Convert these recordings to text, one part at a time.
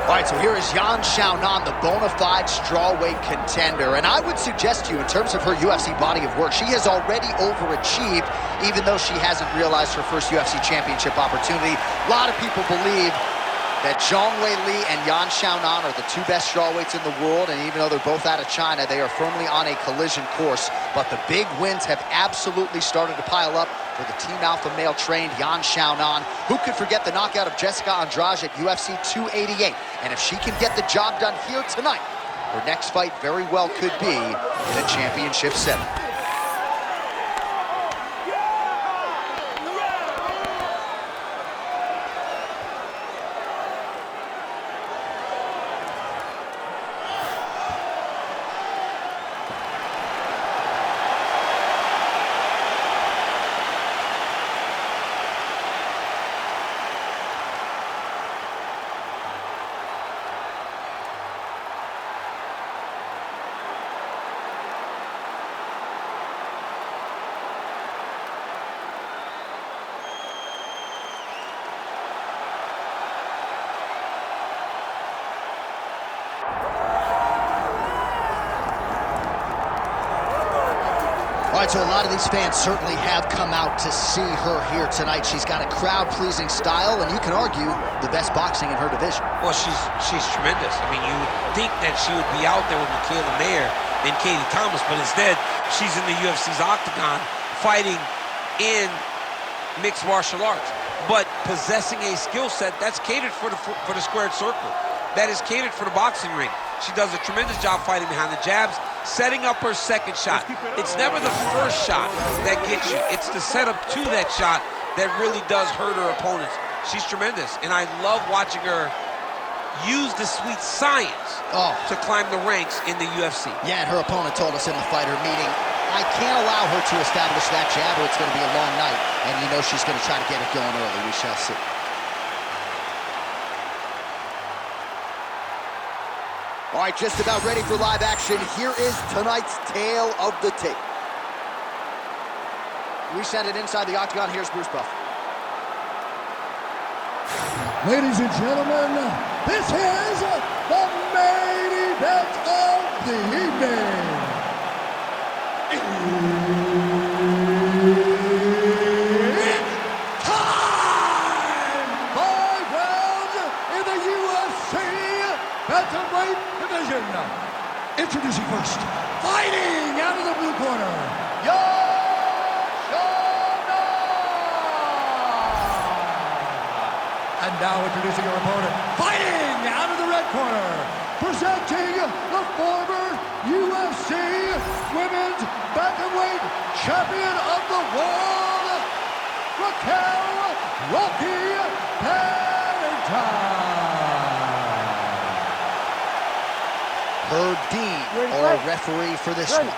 All right, so here is Xiaonan, the bona fide strawweight contender. And I would suggest to you, in terms of her UFC body of work, she has already overachieved, even though she hasn't realized her first UFC championship opportunity. A lot of people believe that Zhang Weili and Xiaonan are the two best strawweights in the world, and even though they're both out of China, they are firmly on a collision course. But the big wins have absolutely started to pile up for the Team Alpha male-trained Xiaonan. Who could forget the knockout of Jessica Andrade at UFC 288? And if she can get the job done here tonight, her next fight very well could be in a championship setting. All right, so a lot of these fans certainly have come out to see her here tonight. She's got a crowd-pleasing style, and you can argue the best boxing in her division. Well, she's tremendous. I mean, you would think that she would be out there with Michaela Mayer and Katie Thomas, but instead, she's in the UFC's octagon fighting in mixed martial arts, but possessing a skill set that's catered for the squared circle. That is catered for the boxing ring. She does a tremendous job fighting behind the jabs, setting up her second shot. It's never the first shot that gets you. It's the setup to that shot that really does hurt her opponents. She's tremendous, and I love watching her use the sweet science to climb the ranks in the UFC. Yeah, and her opponent told us in the fighter meeting, I can't allow her to establish that jab or it's going to be a long night, and you know she's going to try to get it going early. We shall see. All right, just about ready for live action. Here is tonight's tale of the tape. We send it inside the octagon. Here's Bruce Buffer. Ladies and gentlemen, this is the main event of the evening. It's time! 5 rounds in the UFC bantamweight division. Introducing first, fighting out of the blue corner, Xiaonan. And now introducing your opponent, fighting out of the red corner, presenting the former UFC Women's Bantamweight Champion of the World, Raquel Pennington. Herb Dean, our referee for this one.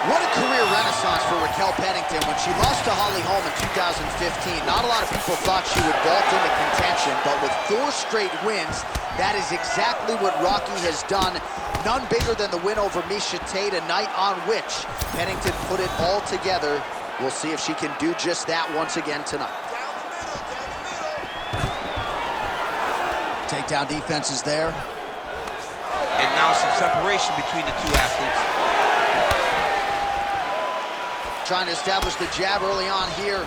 What a career renaissance for Raquel Pennington. When she lost to Holly Holm in 2015, not a lot of people thought she would vault into contention, but with 4 straight wins, that is exactly what Rocky has done. None bigger than the win over Miesha Tate, a night on which Pennington put it all together. We'll see if she can do just that once again tonight. Takedown defense is there. And now some separation between the two athletes. Trying to establish the jab early on here.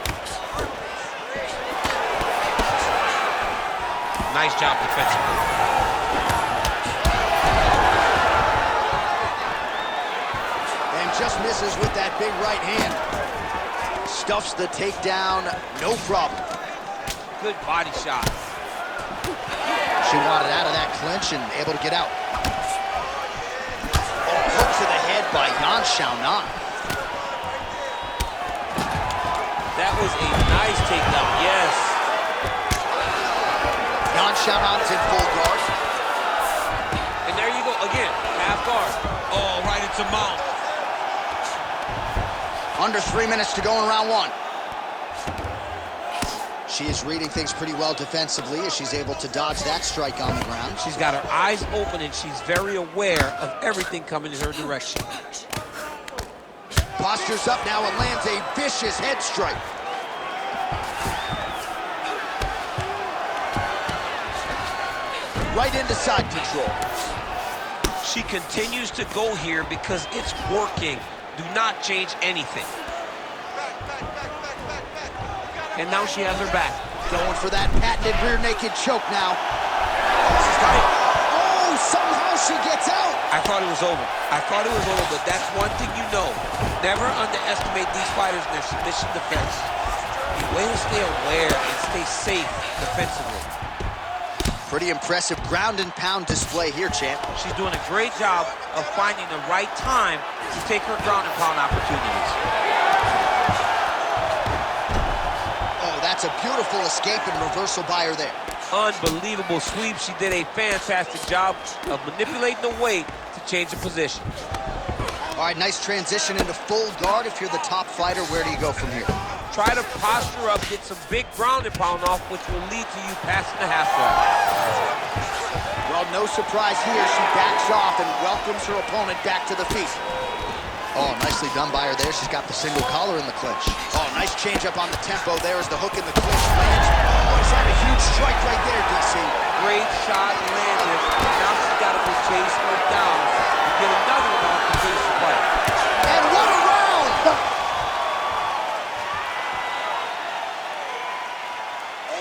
Nice job defensively. And just misses with that big right hand. Stuffs the takedown, no problem. Good body shot. She wanted out of that clinch and able to get out. Hook to the head by Xiaonan. That was a nice takedown, yes. Xiaonan's in full guard. And there you go, again, half guard. Oh, right into mount. Under 3 minutes to go in round 1. She is reading things pretty well defensively as she's able to dodge that strike on the ground. She's got her eyes open and she's very aware of everything coming in her direction. Postures up now and lands a vicious head strike. right into side control. She continues to go here because it's working. Do not change anything. And now she has her back. Going for that patented rear naked choke now. She's got it. Oh, somehow she gets out. I thought it was over. But that's one thing you know. Never underestimate these fighters in their submission defense. Way to stay aware and stay safe defensively. Pretty impressive ground and pound display here, champ. She's doing a great job of finding the right time to take her ground and pound opportunities. Oh, that's a beautiful escape and reversal by her there. Unbelievable sweep. She did a fantastic job of manipulating the weight to change the position. All right, nice transition into full guard. If you're the top fighter, where do you go from here? Try to posture up, get some big ground and pound off, which will lead to you passing the half guard. Well, no surprise here. She backs off and welcomes her opponent back to the feet. Oh, nicely done by her there. She's got the single collar in the clinch. Oh, nice change up on the tempo there as the hook in the clinch lands. Oh, he's had a huge strike right there, DC. Great shot landed. Now she's got to go chase her down and get another one off the face of the fight. And what a round!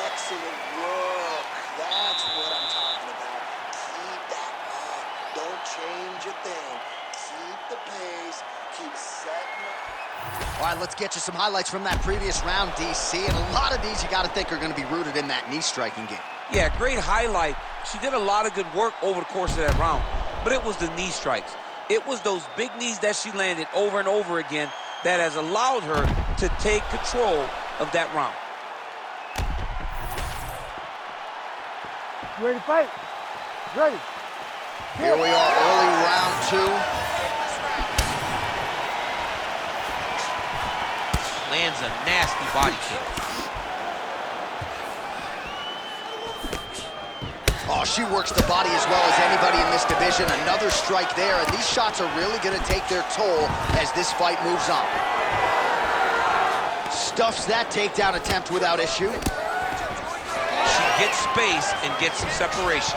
Excellent work. That's what I'm talking about. Keep that up. Don't change a thing. Keep the pace. Keep setting up. All right, let's get you some highlights from that previous round, DC. And a lot of these you got to think are going to be rooted in that knee striking game. Yeah, great highlight. She did a lot of good work over the course of that round, but it was the knee strikes. It was those big knees that she landed over and over again that has allowed her to take control of that round. You ready to fight? Ready. Here we are, early round two. Lands a nasty body kick. Oh, she works the body as well as anybody in this division. Another strike there, and these shots are really going to take their toll as this fight moves on. Stuffs that takedown attempt without issue. She gets space and gets some separation.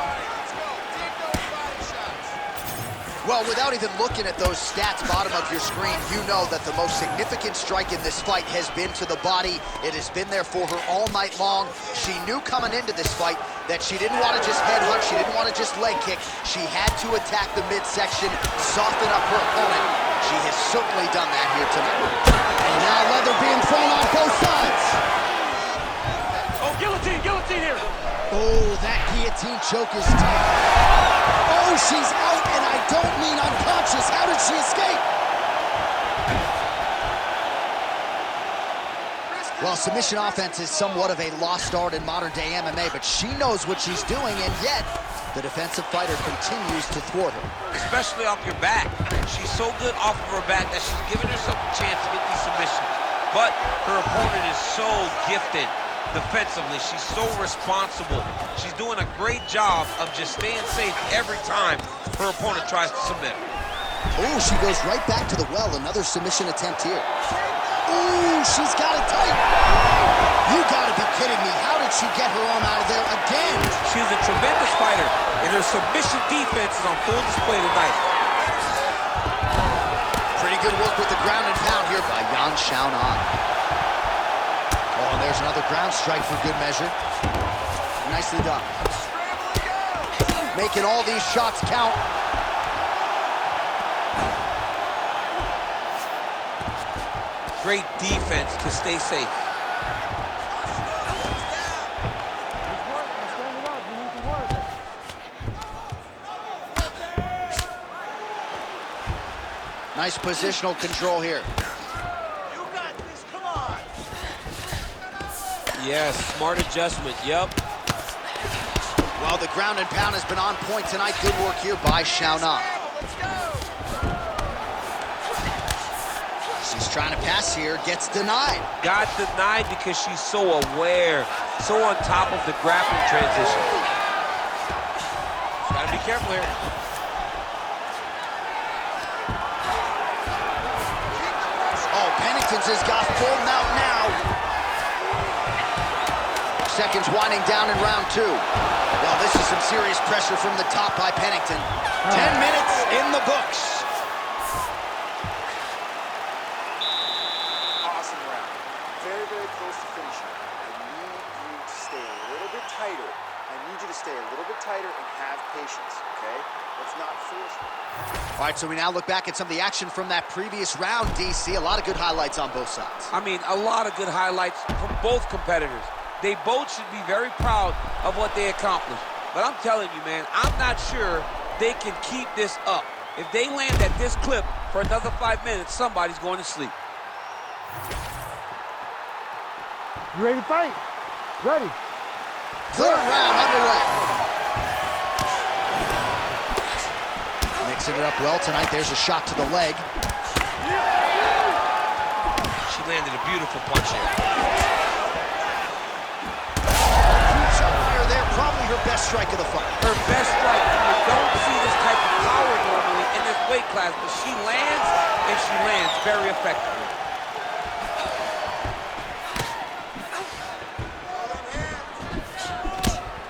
Well, without even looking at those stats bottom of your screen, you know that the most significant strike in this fight has been to the body. It has been there for her all night long. She knew coming into this fight that she didn't want to just headhunt, she didn't want to just leg kick. She had to attack the midsection, soften up her opponent. She has certainly done that here tonight. And now leather being thrown on both sides. Oh, guillotine here. Oh, that guillotine choke is tight. Oh, she's out, and I don't mean unconscious. How did she escape? Well, submission offense is somewhat of a lost art in modern-day MMA, but she knows what she's doing, and yet the defensive fighter continues to thwart her. Especially off your back. She's so good off of her back that she's giving herself a chance to get these submissions. But her opponent is so gifted defensively. She's so responsible. She's doing a great job of just staying safe every time her opponent tries to submit. Oh, she goes right back to the well. Another submission attempt here. Ooh, she's got it tight. You gotta be kidding me. How did she get her arm out of there again? She's a tremendous fighter, and her submission defense is on full display tonight. Pretty good work with the ground and pound here by Xiaonan. Oh, and there's another ground strike for good measure. Nicely done. Making all these shots count. Great defense to stay safe. Nice positional control here. You got this, come on. Yes, smart adjustment, yep. Well, the ground and pound has been on point tonight. Good work here by Xiaonan. She's trying to pass here, gets denied. Got denied because she's so aware, so on top of the grappling transition. Gotta be careful here. Oh, Pennington's has got full mount now. Seconds winding down in round two. Well, this This is some serious pressure from the top by Pennington. 10 minutes in the books. Awesome round. Very, very close to finishing. I need you to stay a little bit tighter. I need you to stay a little bit tighter and have patience, okay? Let's not force it. All right, so we now look back at some of the action from that previous round, DC. A lot of good highlights on both sides. I mean, a lot of good highlights from both competitors. They both should be very proud of what they accomplished. But I'm telling you, man, I'm not sure they can keep this up. If they land at this clip for another 5 minutes, somebody's going to sleep. You ready to fight? Ready. Third round underway. Mixing it up well tonight. There's a shot to the leg. She landed a beautiful punch here. Huge fire there. Probably her best strike of the fight. Her best strike. You don't see this type of power normally in this weight class, but she lands, and she lands very effectively.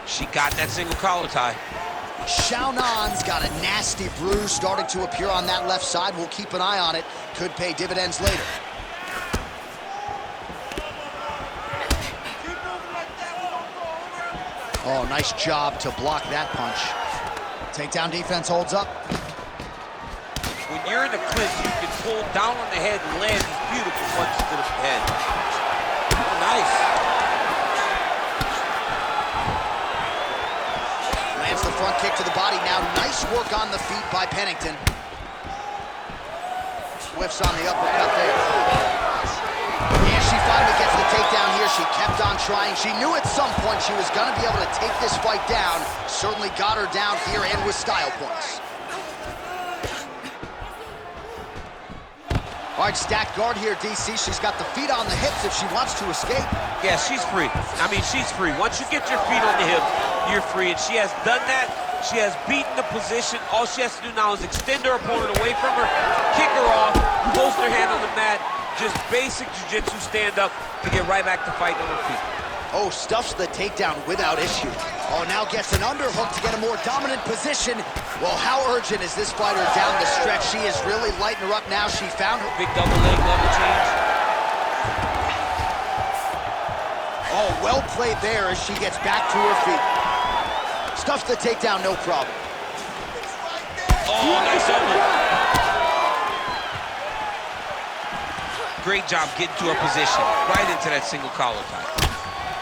She got that single collar tie. Xiaonan's got a nasty bruise starting to appear on that left side. We'll keep an eye on it. Could pay dividends later. Oh, nice job to block that punch. Takedown defense holds up. When you're in the clinch, you can pull down on the head and land these beautiful punches to the head. Oh, nice. Lands the front kick to the body now. Nice work on the feet by Pennington. Whiffs on the uppercut there. And she finally gets the takedown here. She kept on trying. She knew at some point she was going to be able to take this fight down. Certainly got her down here and with style points. All right, stacked guard here, DC. She's got the feet on the hips if she wants to escape. Yeah, she's free. I mean, she's free. Once you get your feet on the hips, you're free. And she has done that. She has beaten the position. All she has to do now is extend her opponent away from her, kick her off, post her hand on the mat. Just basic jiu-jitsu stand-up to get right back to fighting on her feet. Oh, stuffs the takedown without issue. Oh, now gets an underhook to get a more dominant position. Well, how urgent is this fighter down the stretch? She is really lighting her up now. She found her. Big double leg level change. Oh, well played there as she gets back to her feet. Stuffs the takedown, no problem. Oh, nice elbow. Great job getting to her position, right into that single collar tie.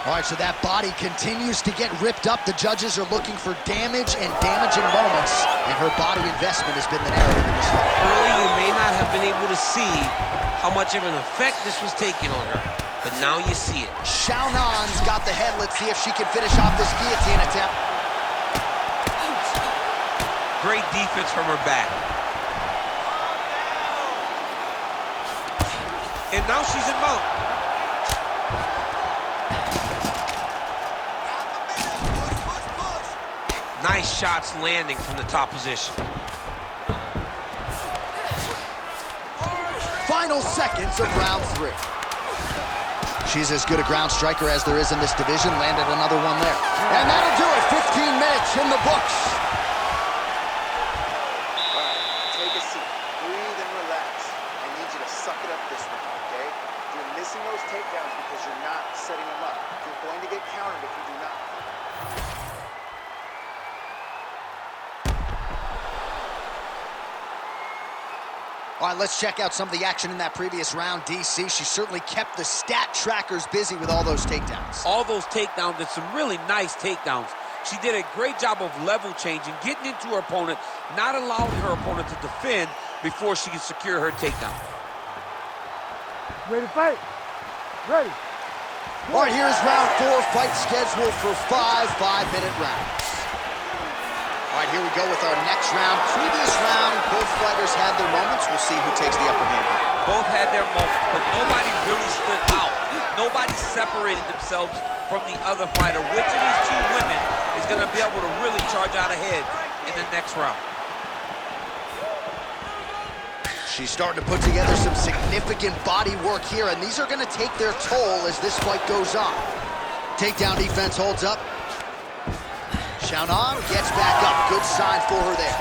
All right, so that body continues to get ripped up. The judges are looking for damage and damaging moments, and her body investment has been the narrative in this fight. Early, you may not have been able to see how much of an effect this was taking on her, but now you see it. Xiaonan's got the head. Let's see if she can finish off this guillotine attempt. Great defense from her back. And now she's in mount. Nice shots landing from the top position. Final seconds of round 3. She's as good a ground striker as there is in this division. Landed another one there. And that'll do it. 15 minutes in the books. All right, take a seat. Breathe and relax. I need you to suck it up this round, okay? You're missing those takedowns because you're not setting them up. You're going to get countered if you do not. All right, let's check out some of the action in that previous round, DC. She certainly kept the stat trackers busy with all those takedowns. All those takedowns and some really nice takedowns. She did a great job of level changing, getting into her opponent, not allowing her opponent to defend before she can secure her takedown. Ready to fight? Ready. All right, here's round 4, fight scheduled for 5 5-minute rounds. All right, here we go with our next round. Previous round, both fighters had their moments. We'll see who takes the upper hand. Both had their moments, but nobody really stood out. Nobody separated themselves from the other fighter. Which of these two women is going to be able to really charge out ahead in the next round? She's starting to put together some significant body work here, and these are going to take their toll as this fight goes on. Takedown defense holds up. Xiaonan gets back up. Good sign for her there.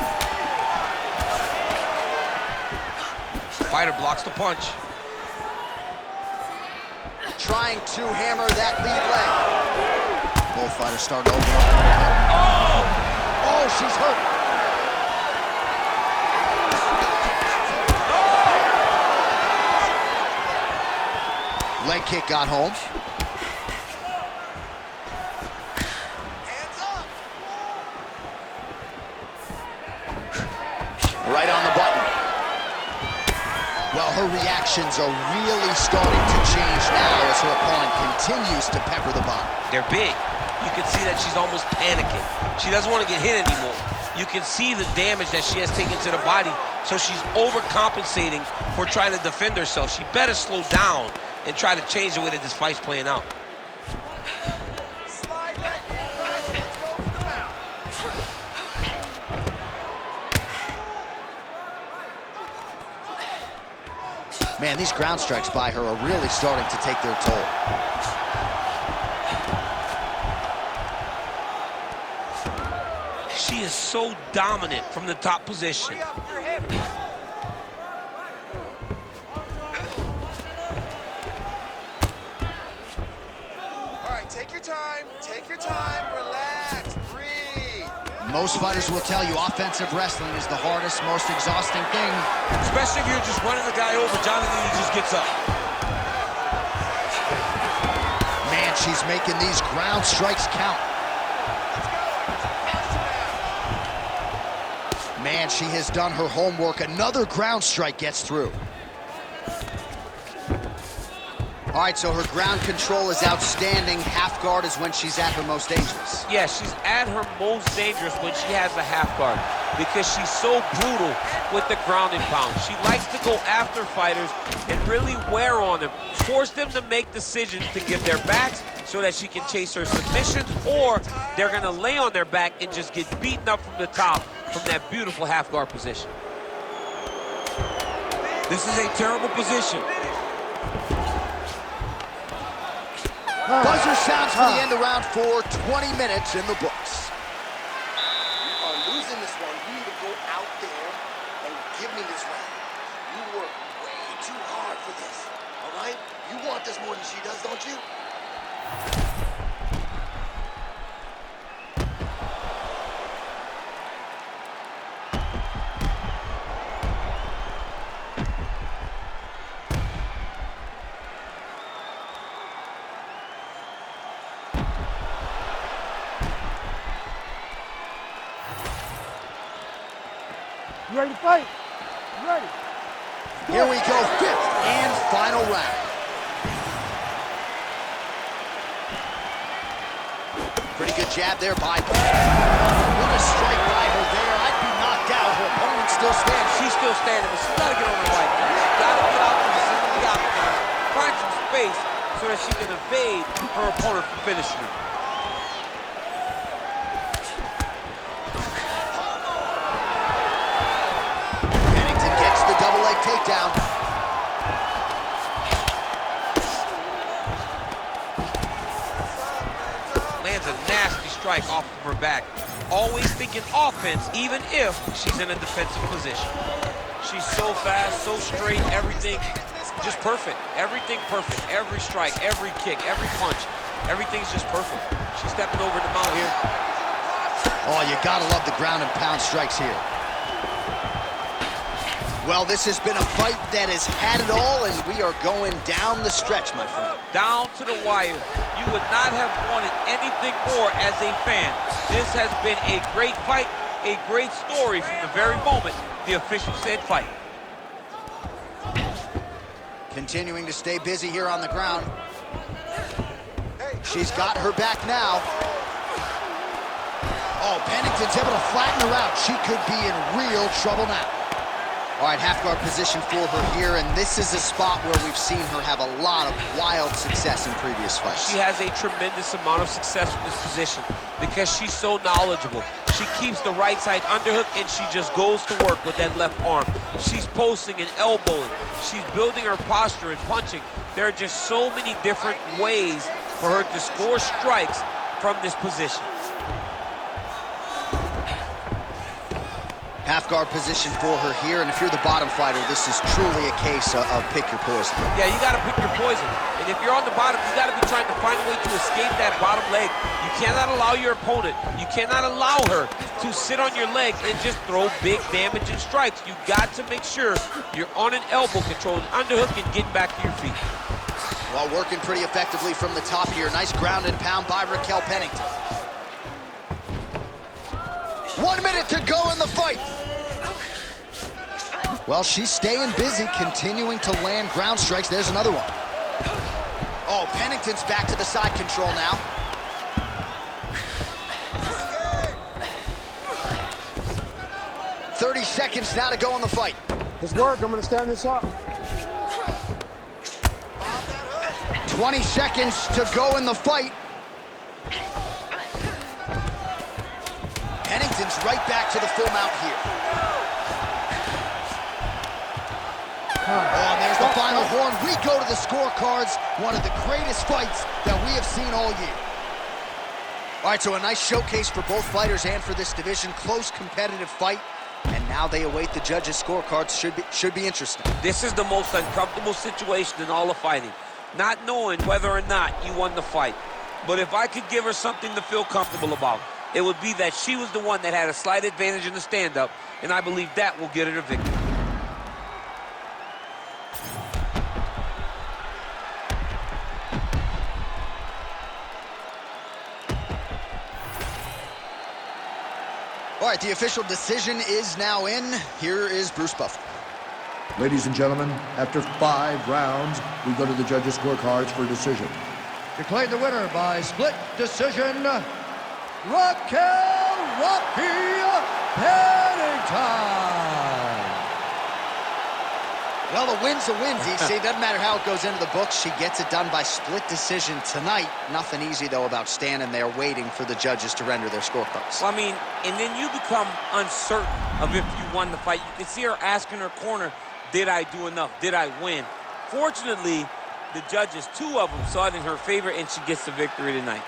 Fighter blocks the punch. Trying to hammer that lead leg. Both fighters starting to open up a little bit. Oh, she's hurt. Leg kick got home. Hands up. Right on the button. Well, her reactions are really starting to change now as her opponent continues to pepper the body. They're big. You can see that she's almost panicking. She doesn't want to get hit anymore. You can see the damage that she has taken to the body, so she's overcompensating for trying to defend herself. She better slow down and try to change the way that this fight's playing out. Man, these ground strikes by her are really starting to take their toll. She is so dominant from the top position. Take your time, relax, breathe. Most fighters will tell you offensive wrestling is the hardest, most exhausting thing. Especially if you're just running the guy over, Jonathan, he just gets up. Man, she's making these ground strikes count. Man, she has done her homework. Another ground strike gets through. All right, so her ground control is outstanding. Half guard is when she's at her most dangerous. Yeah, she's at her most dangerous when she has a half guard because she's so brutal with the ground and pound. She likes to go after fighters and really wear on them, force them to make decisions to give their backs so that she can chase her submissions, or they're going to lay on their back and just get beaten up from the top from that beautiful half guard position. This is a terrible position. Buzzer sounds for the end of round 4, 20 minutes in the books. You are losing this one. You need to go out there and give me this round. You work way too hard for this, all right? You want this more than she does, don't you? You ready to fight? You ready? Here we go, 5th and final round. Pretty good jab there by her. What a strike by her there. I'd be knocked out. Her opponent still standing. She's still standing, but she's got to get on the right. She's got to get out to the center of the octagon, find some space so that she can evade her opponent from finishing her. Pennington gets the double leg takedown. Lands a nasty strike off of her back. Always thinking offense, even if she's in a defensive position. She's so fast, so straight, everything just perfect. Everything perfect. Every strike, every kick, every punch, everything's just perfect. She's stepping over the mount here. Oh, you gotta love the ground and pound strikes here. Well, this has been a fight that has had it all, and we are going down the stretch, my friend. Down to the wire. You would not have wanted anything more as a fan. This has been a great fight, a great story from the very moment the official said fight. Continuing to stay busy here on the ground. She's got her back now. Oh, Pennington's able to flatten her out. She could be in real trouble now. All right, half guard position for her here, and this is a spot where we've seen her have a lot of wild success in previous fights. She has a tremendous amount of success from this position because she's so knowledgeable. She keeps the right side underhook, and she just goes to work with that left arm. She's posting and elbowing. She's building her posture and punching. There are just so many different ways for her to score strikes from this position. Half guard position for her here, and if you're the bottom fighter, this is truly a case of pick your poison. Yeah, you got to pick your poison. And if you're on the bottom, you got to be trying to find a way to escape that bottom leg. You cannot allow your opponent, you cannot allow her to sit on your leg and just throw big damage and strikes. You got to make sure you're on an elbow, controlling underhook and getting back to your feet. Well, working pretty effectively from the top here. Nice ground and pound by Raquel Pennington. 1 minute to go in the fight. Well, she's staying busy, continuing to land ground strikes. There's another one. Oh, Pennington's back to the side control now. "30 seconds now to go in the fight. Let's work. I'm going to stand this up. 20 seconds to go in the fight. Pennington's right back to the full mount here. Oh, and there's the final horn. We go to the scorecards. One of the greatest fights that we have seen all year. All right, so a nice showcase for both fighters and for this division. Close, competitive fight. And now they await the judges' scorecards. Should be interesting. This is the most uncomfortable situation in all of fighting. Not knowing whether or not you won the fight. But if I could give her something to feel comfortable about, it would be that she was the one that had a slight advantage in the stand-up, and I believe that will get her the victory. All right, the official decision is now in. Here is Bruce Buffer. Ladies and gentlemen, after 5 rounds, we go to the judges' scorecards for decision. Declared the winner by split decision, Raquel Pennington. Well, a win's a win, DC. Doesn't matter how it goes into the books. She gets it done by split decision tonight. Nothing easy, though, about standing there waiting for the judges to render their scorecards. Well, I mean, and then you become uncertain of if you won the fight. You can see her asking her corner, did I do enough? Did I win? Fortunately, the judges, 2 of them, saw it in her favor, and she gets the victory tonight.